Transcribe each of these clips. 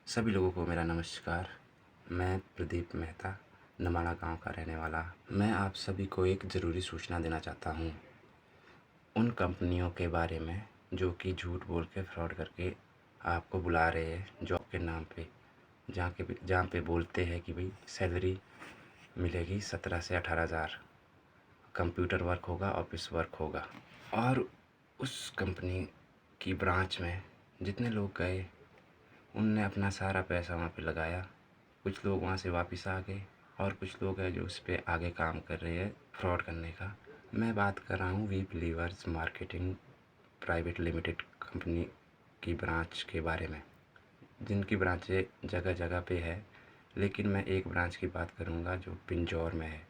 सभी लोगों को मेरा नमस्कार। मैं प्रदीप मेहता, नमाणा गांव का रहने वाला। मैं आप सभी को एक ज़रूरी सूचना देना चाहता हूं उन कंपनियों के बारे में जो कि झूठ बोल के फ्रॉड करके आपको बुला रहे हैं जॉब के नाम पे, जहाँ पे बोलते हैं कि भाई सैलरी मिलेगी 17 से 18,000, कंप्यूटर वर्क होगा, ऑफिस वर्क होगा। और उस कंपनी की ब्रांच में जितने लोग गए उनने अपना सारा पैसा वहाँ पे लगाया। कुछ लोग वहाँ से वापस आ गए और कुछ लोग हैं जो उस पर आगे काम कर रहे हैं फ्रॉड करने का। मैं बात कर रहा हूँ We Believers Marketing Private Limited company की ब्रांच के बारे में, जिनकी ब्रांचें जगह जगह पे है, लेकिन मैं एक ब्रांच की बात करूँगा जो पिंजौर में है,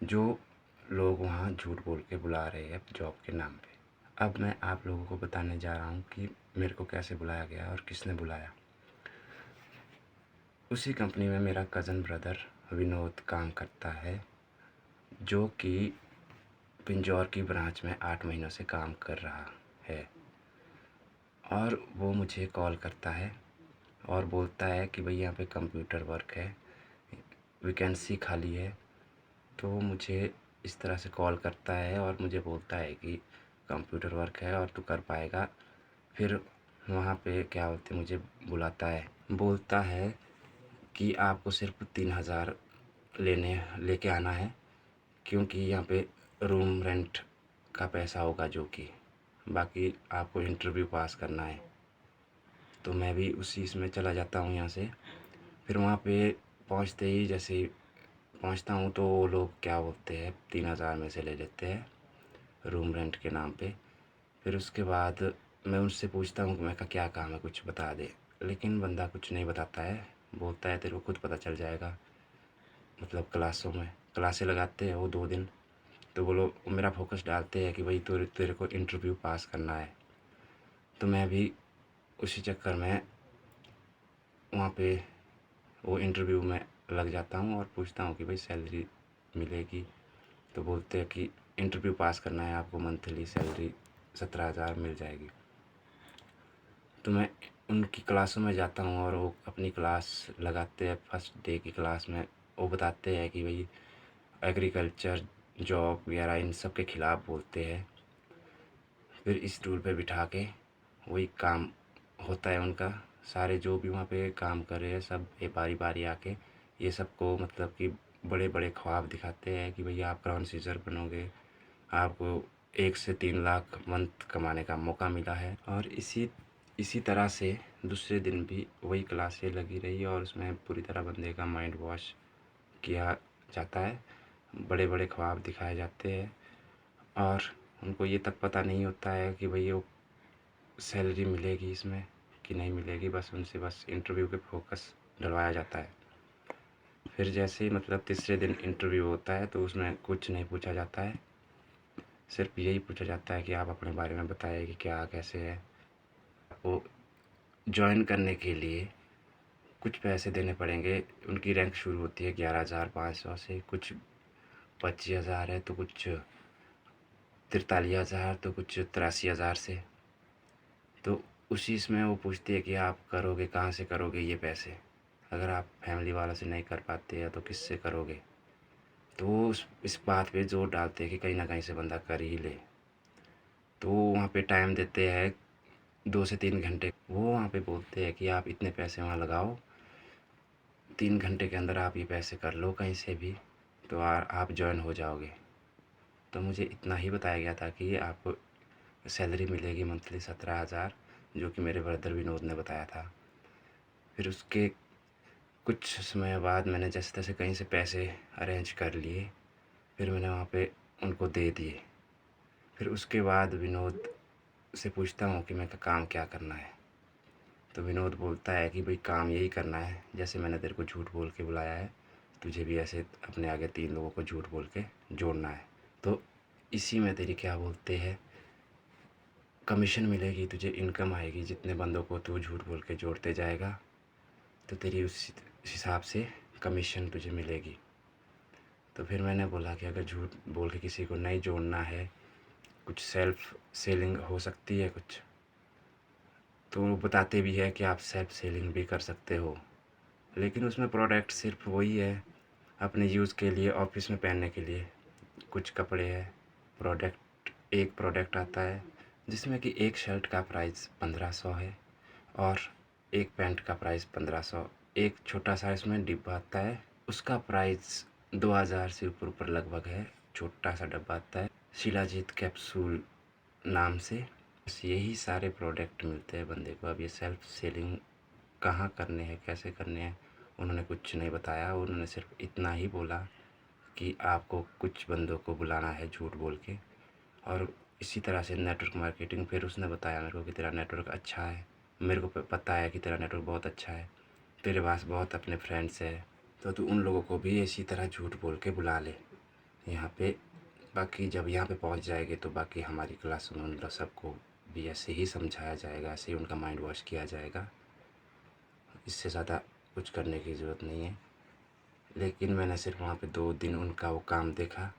जो लोग वहाँ झूठ बोल के बुला रहे हैं जॉब के नाम पे। अब मैं आप लोगों को बताने जा रहा हूँ कि मेरे को कैसे बुलाया गया और किसने बुलाया। उसी कंपनी में मेरा कज़न ब्रदर विनोद काम करता है, जो कि पिंजौर की ब्रांच में 8 महीनों से काम कर रहा है। और वो मुझे कॉल करता है और बोलता है कि भाई यहाँ पे कंप्यूटर वर्क है, वैकेंसी खाली है। तो वो मुझे इस तरह से कॉल करता है और मुझे बोलता है कि कंप्यूटर वर्क है और तू कर पाएगा। फिर वहाँ पे क्या बोलते मुझे बुलाता है, बोलता है कि आपको सिर्फ 3,000 लेके आना है, क्योंकि यहाँ पे रूम रेंट का पैसा होगा, जो कि बाकी आपको इंटरव्यू पास करना है। तो मैं भी उसी इसमें चला जाता हूँ यहाँ से। फिर वहाँ पे पहुँचते ही जैसे ही पहुँचता हूँ तो वो लोग क्या बोलते हैं 3,000 में से ले लेते हैं रूम रेंट के नाम पे। फिर उसके बाद मैं उनसे पूछता हूँ कि मैं का क्या काम है, कुछ बता दे। लेकिन बंदा कुछ नहीं बताता है, बोलता है तेरे को खुद पता चल जाएगा। मतलब क्लासें लगाते हैं वो 2 दिन, तो वो लोग मेरा फोकस डालते हैं कि भाई तेरे को इंटरव्यू पास करना है। तो मैं भी उसी चक्कर में वहाँ पे वो इंटरव्यू में लग जाता हूँ और पूछता हूँ कि भाई सैलरी मिलेगी। तो बोलते हैं कि इंटरव्यू पास करना है आपको, मंथली सैलरी 17,000 मिल जाएगी। तो मैं उनकी क्लासों में जाता हूँ और वो अपनी क्लास लगाते हैं। फर्स्ट डे की क्लास में वो बताते हैं कि भाई एग्रीकल्चर जॉब वगैरह इन सब के ख़िलाफ़ बोलते हैं। फिर इस टूल पे बिठा के वही काम होता है उनका। सारे जो भी वहाँ पे काम कर रहे हैं सब बारी बारी आके ये सबको मतलब कि बड़े बड़े ख्वाब दिखाते हैं कि भैया आप ग्राउंड सीजर बनोगे, आपको 1 से 3 लाख मंथ कमाने का मौका मिला है। और इसी तरह से दूसरे दिन भी वही क्लासें लगी रही और उसमें पूरी तरह बंदे का माइंड वॉश किया जाता है, बड़े बड़े ख्वाब दिखाए जाते हैं। और उनको ये तक पता नहीं होता है कि भाई वो सैलरी मिलेगी इसमें कि नहीं मिलेगी। बस उनसे बस इंटरव्यू पे फोकस डलवाया जाता है। फिर जैसे ही मतलब तीसरे दिन इंटरव्यू होता है तो उसमें कुछ नहीं पूछा जाता है, सिर्फ यही पूछा जाता है कि आप अपने बारे में बताइए कि क्या कैसे है। आपको जॉइन करने के लिए कुछ पैसे देने पड़ेंगे। उनकी रैंक शुरू होती है 11,500 से, कुछ 25,000 है, तो कुछ 43,000, तो कुछ 83,000 से। तो उसी इसमें वो पूछती है कि आप करोगे कहाँ से करोगे ये पैसे, अगर आप फैमिली वालों से नहीं कर पाते हैं तो किससे करोगे। तो वो इस बात पे जोर डालते हैं कि कहीं ना कहीं से बंदा कर ही ले। तो वो वहाँ पे टाइम देते हैं 2 से 3 घंटे। वो वहाँ पे बोलते हैं कि आप इतने पैसे वहाँ लगाओ, 3 घंटे के अंदर आप ये पैसे कर लो कहीं से भी, तो आप जॉइन हो जाओगे। तो मुझे इतना ही बताया गया था कि आपको सैलरी मिलेगी मंथली 17,000, जो कि मेरे ब्रदर विनोद ने बताया था। फिर उसके कुछ समय बाद मैंने जैसे तैसे कहीं से पैसे अरेंज कर लिए, फिर मैंने वहाँ पे उनको दे दिए। फिर उसके बाद विनोद से पूछता हूँ कि मैं का काम क्या करना है। तो विनोद बोलता है कि भाई काम यही करना है, जैसे मैंने तेरे को झूठ बोल के बुलाया है, तुझे भी ऐसे अपने आगे 3 लोगों को झूठ बोल के जोड़ना है। तो इसी में तेरी क्या बोलते हैं कमीशन मिलेगी, तुझे इनकम आएगी। जितने बंदों को तू झूठ बोल के जोड़ते जाएगा तो तेरी उस हिसाब से कमीशन तुझे मिलेगी। तो फिर मैंने बोला कि अगर झूठ बोल के किसी को नहीं जोड़ना है, कुछ सेल्फ सेलिंग हो सकती है कुछ। तो वो बताते भी है कि आप सेल्फ सेलिंग भी कर सकते हो, लेकिन उसमें प्रोडक्ट सिर्फ वही है अपने यूज़ के लिए, ऑफिस में पहनने के लिए। कुछ कपड़े हैं, एक प्रोडक्ट आता है जिसमें कि एक शर्ट का प्राइस 1500 है और एक पैंट का प्राइस 1500। एक छोटा सा इसमें डिब्बा आता है, उसका प्राइस 2000 से ऊपर ऊपर लगभग है। छोटा सा डब्बा आता है शिलाजीत कैप्सूल नाम से। बस यही सारे प्रोडक्ट मिलते हैं बंदे को। अब ये सेल्फ सेलिंग कहाँ करने हैं, कैसे करने हैं, उन्होंने कुछ नहीं बताया। उन्होंने सिर्फ इतना ही बोला कि आपको कुछ बंदों को बुलाना है झूठ बोल के, और इसी तरह से नेटवर्क मार्केटिंग। फिर उसने बताया मेरे को कि तेरा नेटवर्क अच्छा है, मेरे को पता है कि तेरा नेटवर्क बहुत अच्छा है, तेरे पास बहुत अपने फ्रेंड्स हैं, तो तू उन लोगों को भी इसी तरह झूठ बोल के बुला ले यहाँ पे। बाकी जब यहाँ पे पहुँच जाएंगे तो बाकी हमारी क्लास में उन लोग सबको भी ऐसे ही समझाया जाएगा, ऐसे ही उनका माइंड वॉश किया जाएगा। इससे ज़्यादा कुछ करने की ज़रूरत नहीं है। लेकिन मैंने सिर्फ वहाँ पे 2 दिन उनका वो काम देखा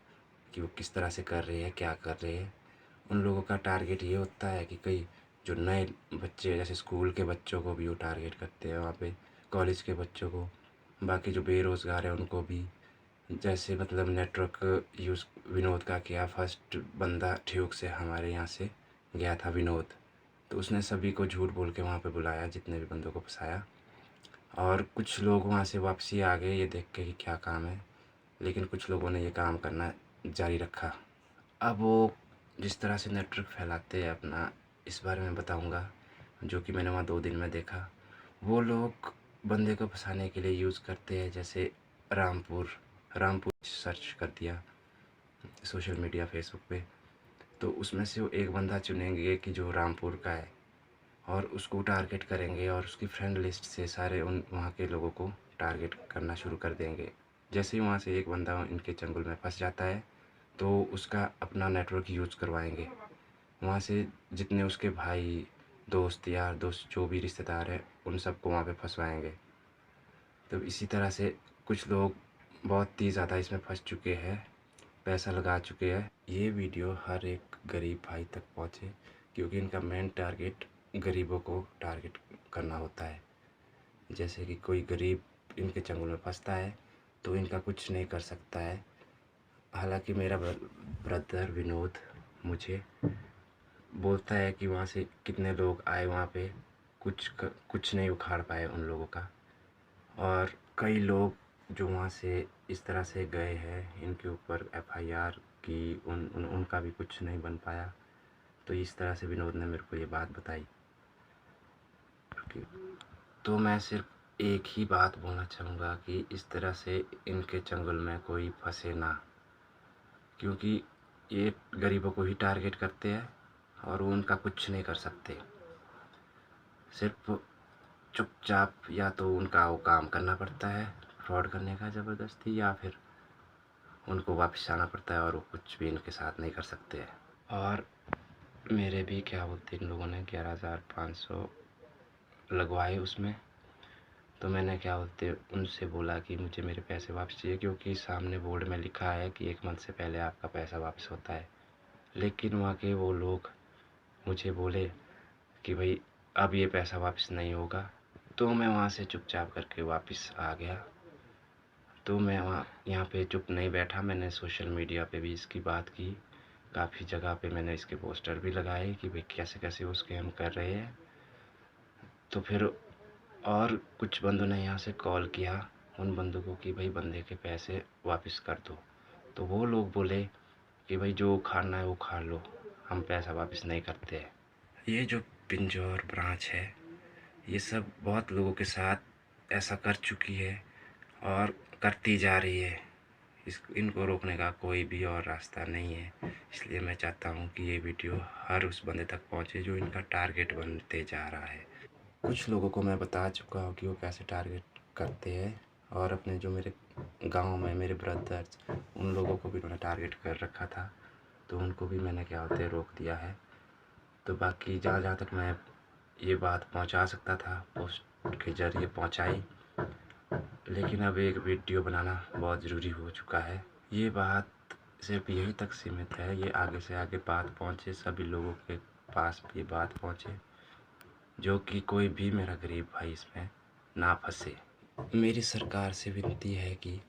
कि वो किस तरह से कर रहे हैं, क्या कर रहे हैं। उन लोगों का टारगेट ये होता है कि कई जो नए बच्चे, जैसे स्कूल के बच्चों को भी वो टारगेट करते हैं वहाँ पे, कॉलेज के बच्चों को, बाकी जो बेरोज़गार है उनको भी। जैसे मतलब नेटवर्क यूज़ विनोद का किया, फर्स्ट बंदा ठियोग से हमारे यहाँ से गया था विनोद, तो उसने सभी को झूठ बोल के वहाँ पे बुलाया, जितने भी बंदों को फंसाया। और कुछ लोग वहाँ से वापसी आ गए ये देख के कि क्या काम है, लेकिन कुछ लोगों ने ये काम करना जारी रखा। अब वो जिस तरह से नेटवर्क फैलाते हैं अपना, इस बारे में बताऊंगा, जो कि मैंने वहाँ 2 दिन में देखा। वो लोग बंदे को फंसाने के लिए यूज़ करते हैं, जैसे रामपुर रामपुर सर्च कर दिया सोशल मीडिया फेसबुक पे, तो उसमें से वो एक बंदा चुनेंगे कि जो रामपुर का है, और उसको टारगेट करेंगे और उसकी फ्रेंड लिस्ट से सारे उन वहाँ के लोगों को टारगेट करना शुरू कर देंगे। जैसे ही वहाँ से एक बंदा इनके चंगुल में फंस जाता है तो उसका अपना नेटवर्क यूज़ करवाएंगे। वहाँ से जितने उसके भाई, दोस्त, यार दोस्त, जो भी रिश्तेदार हैं, उन सबको वहाँ पे फंसवाएंगे। तो इसी तरह से कुछ लोग बहुत ही ज़्यादा इसमें फंस चुके हैं, पैसा लगा चुके हैं। ये वीडियो हर एक गरीब भाई तक पहुँचे, क्योंकि इनका मेन टारगेट गरीबों को टारगेट करना होता है। जैसे कि कोई गरीब इनके चंगुल में फंसता है तो इनका कुछ नहीं कर सकता है। हालांकि मेरा ब्रदर विनोद मुझे बोलता है कि वहाँ से कितने लोग आए वहाँ पे, कुछ नहीं उखाड़ पाए उन लोगों का। और कई लोग जो वहाँ से इस तरह से गए हैं, इनके ऊपर एफआईआर की, उनका भी कुछ नहीं बन पाया। तो इस तरह से विनोद ने मेरे को ये बात बताई। तो मैं सिर्फ एक ही बात बोलना चाहूँगा कि इस तरह से इनके चंगुल में कोई फंसे ना, क्योंकि ये गरीबों को ही टारगेट करते हैं और वो उनका कुछ नहीं कर सकते। सिर्फ चुपचाप या तो उनका वो काम करना पड़ता है फ्रॉड करने का ज़बरदस्ती, या फिर उनको वापस आना पड़ता है और वो कुछ भी इनके साथ नहीं कर सकते हैं। और मेरे भी क्या बोलते इन लोगों ने 11,500 लगवाए उसमें। तो मैंने क्या बोलते उनसे बोला कि मुझे मेरे पैसे वापस चाहिए, क्योंकि सामने बोर्ड में लिखा है कि 1 मंथ से पहले आपका पैसा वापस होता है। लेकिन वहाँ के वो लोग मुझे बोले कि भाई अब ये पैसा वापस नहीं होगा। तो मैं वहाँ से चुपचाप करके वापस आ गया। तो मैं वहाँ यहाँ पे चुप नहीं बैठा, मैंने सोशल मीडिया पे भी इसकी बात की। काफ़ी जगह पे मैंने इसके पोस्टर भी लगाए कि भाई कैसे कैसे वो स्कैम कर रहे हैं। तो फिर और कुछ बंदों ने यहाँ से कॉल किया उन बंदों को कि भाई बंदे के पैसे वापस कर दो। तो वो लोग बोले कि भाई जो उखाड़ना है वो उखाड़ लो, हम पैसा वापस नहीं करते हैं। ये जो पिंजौर ब्रांच है, ये सब बहुत लोगों के साथ ऐसा कर चुकी है और करती जा रही है। इनको रोकने का कोई भी और रास्ता नहीं है। इसलिए मैं चाहता हूँ कि ये वीडियो हर उस बंदे तक पहुँचे जो इनका टारगेट बनते जा रहा है। कुछ लोगों को मैं बता चुका हूँ कि वो कैसे टारगेट करते हैं, और अपने जो मेरे गांव में मेरे ब्रदर्स, उन लोगों को भी उन्होंने टारगेट कर रखा था, तो उनको भी मैंने क्या होते रोक दिया है। तो बाकी जहाँ जहाँ तक मैं ये बात पहुँचा सकता था पोस्ट के ज़रिए पहुँचाई, लेकिन अब एक वीडियो बनाना बहुत ज़रूरी हो चुका है। ये बात सिर्फ यहीं तक सीमित है, ये आगे से आगे बात पहुँचे, सभी लोगों के पास ये बात पहुँचे। जो कि कोई भी मेरा गरीब भाई इसमें ना फंसे। मेरी सरकार से विनती है कि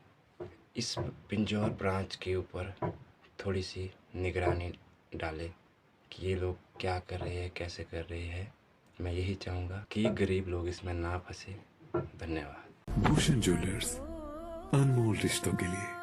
इस पिंजौर ब्रांच के ऊपर थोड़ी सी निगरानी डालें कि ये लोग क्या कर रहे हैं, कैसे कर रहे हैं। मैं यही चाहूँगा कि गरीब लोग इसमें ना फंसे। धन्यवाद। भूषण ज्वेलर्स, अनमोल रिश्तों के लिए।